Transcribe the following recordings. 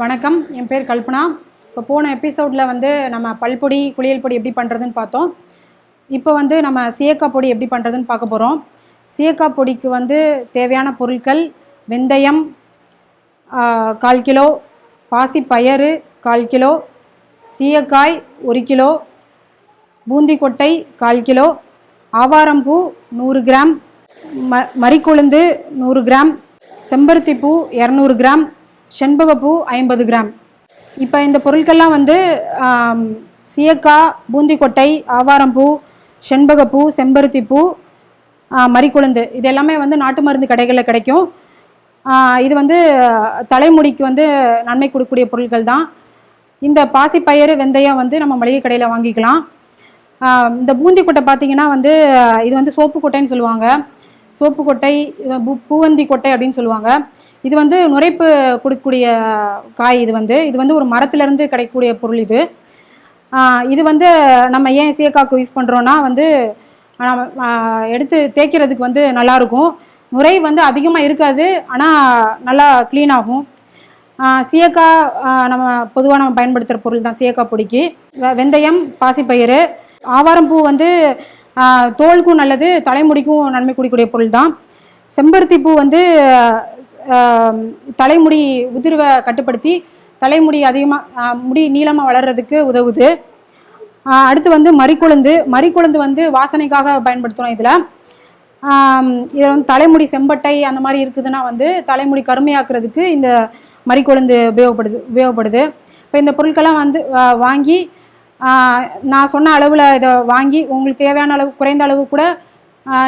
வணக்கம், என் பேர் கல்பனா. இப்போ போன எபிசோடில் வந்து நம்ம பல்பொடி குளியல் பொடி எப்படி பண்ணுறதுன்னு பார்த்தோம். இப்போ வந்து நம்ம சீயக்காய் பொடி எப்படி பண்ணுறதுன்னு பார்க்க போகிறோம். சீயக்காய் பொடிக்கு வந்து தேவையான பொருட்கள்: வெந்தயம் 1/4 கிலோ, பாசிப்பயறு 1/4 கிலோ, சீயக்காய் 1 கிலோ, பூந்தி கொட்டை 1/4 கிலோ, ஆவாரம்பூ 100 கிராம், மறிக்கொழுந்து 100 கிராம், செம்பருத்திப்பூ 200 கிராம், செண்பகப்பூ 50 கிராம். இப்போ இந்த பொருட்கள்லாம் வந்து சீயக்காய், பூந்தி கொட்டை, ஆவாரம்பூ, செண்பகப்பூ, செம்பருத்திப்பூ, மறிக்கொழுந்து இது எல்லாமே வந்து நாட்டு மருந்து கடைகளில் கிடைக்கும். இது வந்து தலைமுடிக்கு வந்து நன்மை கொடுக்கக்கூடிய பொருட்கள் தான். இந்த பாசிப்பயிறு, வெந்தயம் வந்து நம்ம மளிகை கடையில் வாங்கிக்கலாம். இந்த பூந்தி கொட்டை பார்த்திங்கன்னா வந்து இது வந்து சோப்பு கொட்டைன்னு சொல்லுவாங்க. சோப்பு கொட்டை, பூவந்தி கொட்டை அப்படின்னு சொல்லுவாங்க. இது வந்து நுரைப்பு கொடுக்கக்கூடிய காய். இது வந்து ஒரு மரத்துலேருந்து கிடைக்கக்கூடிய பொருள். இது வந்து நம்ம ஏன் சீயக்காய்க்கு யூஸ் பண்ணுறோன்னா வந்து நம்ம எடுத்து தேய்க்கிறதுக்கு வந்து நல்லாயிருக்கும். நுரை வந்து அதிகமாக இருக்காது, ஆனால் நல்லா க்ளீன் ஆகும். சீயக்காய் நம்ம பொதுவாக நம்ம பயன்படுத்துகிற பொருள் தான் சீயக்காய் பொடிக்கு. வெந்தயம், பாசிப்பயிறு, ஆவாரம்பூ வந்து தோலுக்கும் நல்லது, தலைமுடிக்கும் நன்மை கொடுக்கக்கூடிய பொருள் தான். செம்பருத்திப்பூ வந்து தலைமுடி உதிர்வை கட்டுப்படுத்தி தலைமுடி அதிகமாக முடி நீளமாக வளர்கிறதுக்கு உதவுது. அடுத்து வந்து மறிக்கொழுந்து வந்து வாசனைக்காக பயன்படுத்துகிறோம். இதில் வந்து தலைமுடி செம்பட்டை அந்த மாதிரி இருக்குதுன்னா வந்து தலைமுடி கருமையாக்குறதுக்கு இந்த மறிக்கொழுந்து உபயோகப்படுது. இப்போ இந்த பொருட்கள்லாம் வந்து வாங்கி நான் சொன்ன அளவில் இதை வாங்கி உங்களுக்கு தேவையான அளவு குறைந்த அளவு கூட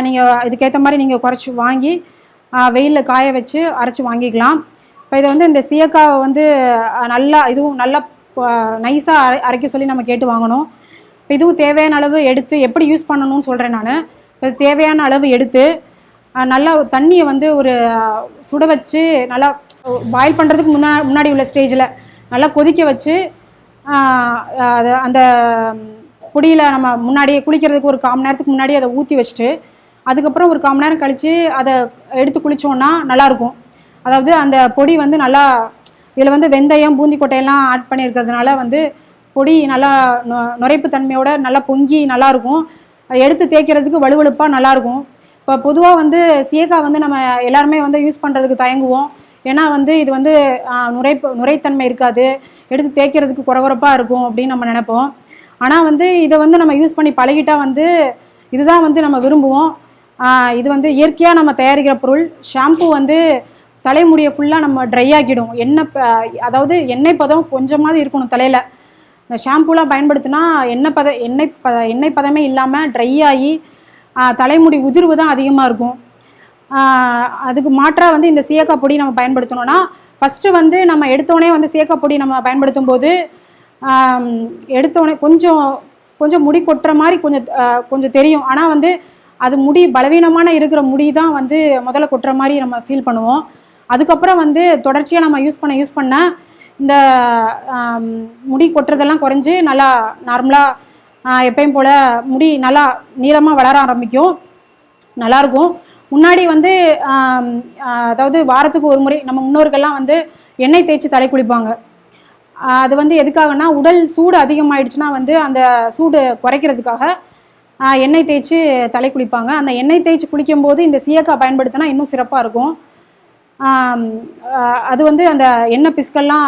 நீங்கள் இதுக்கேற்ற மாதிரி நீங்கள் குறைச்சி வாங்கி வெயிலில் காய வச்சு அரைச்சி வாங்கிக்கலாம். இப்போ இதை வந்து இந்த சீயக்காவை வந்து இதுவும் நல்லா நைஸாக அரைக்க சொல்லி நம்ம கேட்டு வாங்கணும். இப்போ இதுவும் தேவையான அளவு எடுத்து எப்படி யூஸ் பண்ணணும்னு சொல்கிறேன் நான். இப்போ தேவையான அளவு எடுத்து நல்லா தண்ணியை வந்து ஒரு சுட வச்சு நல்லா பாயில் பண்ணுறதுக்கு முன்னாடி உள்ள ஸ்டேஜில் நல்லா கொதிக்க வச்சு அந்த பொடியில் நம்ம முன்னாடியே குளிக்கிறதுக்கு ஒரு 1/4 மணி நேரத்துக்கு முன்னாடி அதை ஊற்றி வச்சுட்டு அதுக்கப்புறம் ஒரு 1/4 மணி நேரம் கழித்து அதை எடுத்து குளித்தோன்னா நல்லாயிருக்கும். அதாவது அந்த பொடி வந்து நல்லா இதில் வந்து வெந்தயம், பூந்தி கொட்டையெல்லாம் ஆட் பண்ணியிருக்கிறதுனால வந்து பொடி நல்லா நுரைப்பு தன்மையோட நல்லா பொங்கி நல்லாயிருக்கும். எடுத்து தேய்க்கிறதுக்கு வலுவழுப்பாக நல்லாயிருக்கும். இப்போ பொதுவாக வந்து சீயக்காய் வந்து நம்ம எல்லாருமே வந்து யூஸ் பண்ணுறதுக்கு தயங்குவோம். ஏன்னா வந்து இது வந்து நுரைத்தன்மை இருக்காது, எடுத்து தேய்க்கிறதுக்கு குறகுறப்பாக இருக்கும் அப்படின்னு நம்ம நினைப்போம். ஆனால் வந்து இதை வந்து நம்ம யூஸ் பண்ணி பழகிட்டால் வந்து இதுதான் வந்து நம்ம விரும்புவோம். இது வந்து இயற்கையாக நம்ம தயாரிக்கிற பொருள். ஷாம்பு வந்து தலைமுடியை ஃபுல்லாக நம்ம ட்ரை ஆக்கிடும். அதாவது எண்ணெய் பதம் கொஞ்சமாவது இருக்கணும் தலையில். இந்த ஷாம்புலாம் பயன்படுத்தினா எண்ணெய் பதமே இல்லாமல் ட்ரை ஆகி தலைமுடி உதிர்வு தான் அதிகமாக இருக்கும். அதுக்கு மாற்றாக வந்து இந்த சீயக்காய் பொடி நம்ம பயன்படுத்தணும்னா ஃபஸ்ட்டு வந்து நம்ம எடுத்தோடனே வந்து சீயக்காய் பொடி நம்ம பயன்படுத்தும் போது எடுத்தோடனே கொஞ்சம் முடி கொட்டுற மாதிரி கொஞ்சம் தெரியும். ஆனால் வந்து அது முடி பலவீனமான இருக்கிற முடி தான் வந்து முதல்ல கொட்டுற மாதிரி நம்ம ஃபீல் பண்ணுவோம். அதுக்கப்புறம் வந்து தொடர்ச்சியாக நம்ம யூஸ் பண்ண இந்த முடி கொட்டுறதெல்லாம் குறைஞ்சி நல்லா நார்மலாக எப்பயும் போல் முடி நல்லா நீளமாக வளர ஆரம்பிக்கும், நல்லாயிருக்கும். முன்னாடி வந்து அதாவது வாரத்துக்கு ஒரு முறை நம்ம முன்னோர்கள்லாம் வந்து எண்ணெய் தேய்ச்சி தலை குளிப்பாங்க. அது வந்து எதுக்காகனா உடல் சூடு அதிகமாகிடுச்சுன்னா வந்து அந்த சூடு குறைக்கிறதுக்காக எண்ணெய் தேய்ச்சி தலை குளிப்பாங்க. அந்த எண்ணெய் தேய்ச்சி குளிக்கும்போது இந்த சீயக்காய் பயன்படுத்தினா இன்னும் சிறப்பாக இருக்கும். அது வந்து அந்த எண்ணெய் பிஸ்கெல்லாம்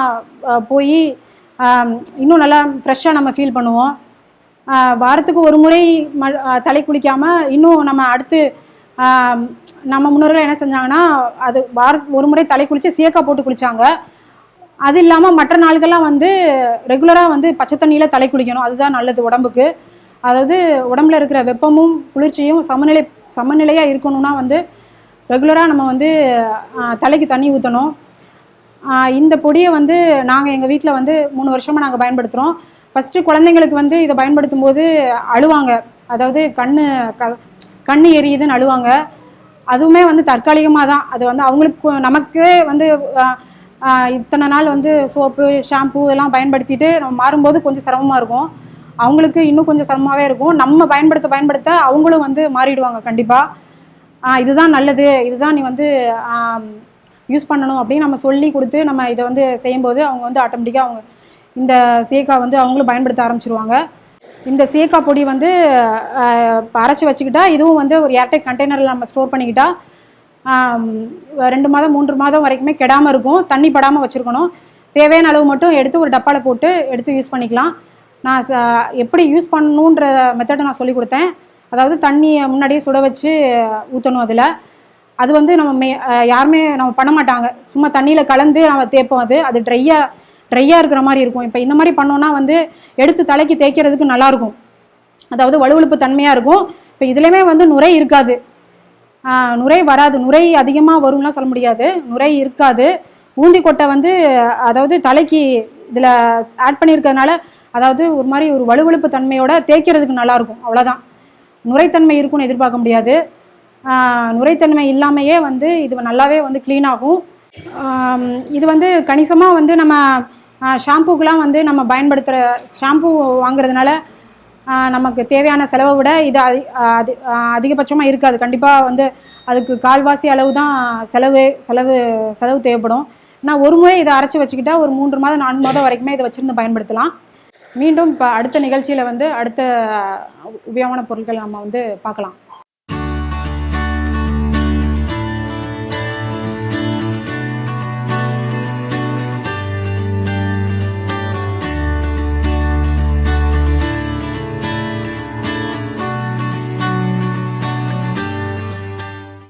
போய் இன்னும் நல்லா ஃப்ரெஷ்ஷாக நம்ம ஃபீல் பண்ணுவோம். வாரத்துக்கு ஒரு முறை தலை குளிக்காமல் இன்னும் நம்ம அடுத்து நம்ம முன்னோர்கள் என்ன செஞ்சாங்கன்னா அது வாரத்துக்கு ஒரு முறை தலை குளித்து சீயக்காய் போட்டு குளித்தாங்க. அது இல்லாமல் மற்ற நாள்கள்லாம் வந்து ரெகுலராக வந்து பச்சை தண்ணியில் தலை குளிக்கணும். அதுதான் நல்லது உடம்புக்கு. அதாவது உடம்புல இருக்கிற வெப்பமும் குளிர்ச்சியும் சமநிலையாக இருக்கணும்னா வந்து ரெகுலராக நம்ம வந்து தலைக்கு தண்ணி ஊற்றணும். இந்த பொடியை வந்து நாங்கள் எங்கள் வீட்டில் வந்து 3 வருஷமாக நாங்கள் பயன்படுத்துகிறோம். ஃபஸ்ட்டு குழந்தைங்களுக்கு வந்து இதை பயன்படுத்தும் போது அழுவாங்க. அதாவது கண்ணு எரியுதுன்னு அழுவாங்க. அதுவுமே வந்து தற்காலிகமாக தான். அது வந்து அவங்களுக்கு நமக்கு வந்து இத்தனை நாள் வந்து சோப்பு, ஷாம்பு எல்லாம் பயன்படுத்திட்டு நம்ம மாறும்போது கொஞ்சம் சிரமமாக இருக்கும். அவங்களுக்கு இன்னும் கொஞ்சம் சிரமமாகவே இருக்கும். நம்ம பயன்படுத்த அவங்களும் வந்து மாறிடுவாங்க கண்டிப்பாக. இதுதான் நல்லது, இதுதான் நீ வந்து யூஸ் பண்ணணும் அப்படின்னு நம்ம சொல்லி கொடுத்து நம்ம இதை வந்து செய்யும்போது அவங்க வந்து ஆட்டோமேட்டிக்காக அவங்க இந்த சீயக்காய் வந்து அவங்களும் பயன்படுத்த ஆரம்பிச்சிருவாங்க. இந்த சீயக்காய் பொடி வந்து அரைச்சி வச்சுக்கிட்டா இதுவும் வந்து ஒரு ஏர்டைட் கண்டெய்னரில் நம்ம ஸ்டோர் பண்ணிக்கிட்டா 2 மாதம் 3 மாதம் வரைக்குமே கெடாமல் இருக்கும். தண்ணி படாமல் வச்சுருக்கணும். தேவையான அளவு மட்டும் எடுத்து ஒரு டப்பாவில் போட்டு எடுத்து யூஸ் பண்ணிக்கலாம். நான் எப்படி யூஸ் பண்ணணுன்ற மெத்தடை நான் சொல்லி கொடுத்தேன். அதாவது தண்ணியை முன்னாடியே சுட வச்சு ஊற்றணும். அதில் அது வந்து நம்ம யாருமே நம்ம பண்ண மாட்டாங்க. சும்மா தண்ணியில் கலந்து நம்ம தேய்ப்போம். அது ட்ரையாக இருக்கிற மாதிரி இருக்கும். இப்போ இந்த மாதிரி பண்ணோன்னா வந்து எடுத்து தலைக்கு தேய்க்கிறதுக்கு நல்லாயிருக்கும். அதாவது வலுவழுப்பு தன்மையாக இருக்கும். இப்போ இதுலேயுமே வந்து நுரை இருக்காது, நுரை வராது. நுரை அதிகமாக வரும்லாம் சொல்ல முடியாது, நுரை இருக்காது. ஊந்தி கொட்டை வந்து அதாவது தலைக்கு இதில் ஆட் பண்ணியிருக்கிறதுனால அதாவது ஒரு மாதிரி ஒரு வலுவழுப்பு தன்மையோட தேய்க்கிறதுக்கு நல்லாயிருக்கும். அவ்வளோதான். நுரைத்தன்மை இருக்குன்னு எதிர்பார்க்க முடியாது. நுரைத்தன்மை இல்லாமையே வந்து இது நல்லாவே வந்து க்ளீன் ஆகும். இது வந்து கணிசமாக வந்து நம்ம ஷாம்புக்கெலாம் வந்து நம்ம பயன்படுத்துகிற ஷாம்பு வாங்குறதுனால நமக்கு தேவையான செலவை விட இது அதிகபட்சமாக இருக்காது. கண்டிப்பாக வந்து அதுக்கு கால்வாசி அளவு தான் செலவு தேவைப்படும். நான் ஒரு முறை இதை அரைச்சி வச்சுக்கிட்டா ஒரு 3 மாதம் 4 மாதம் வரைக்குமே இதை வச்சுருந்து பயன்படுத்தலாம். மீண்டும் இப்போ அடுத்த நிகழ்ச்சியில் வந்து அடுத்த உபயோகமான பொருட்கள் நம்ம வந்து பார்க்கலாம்.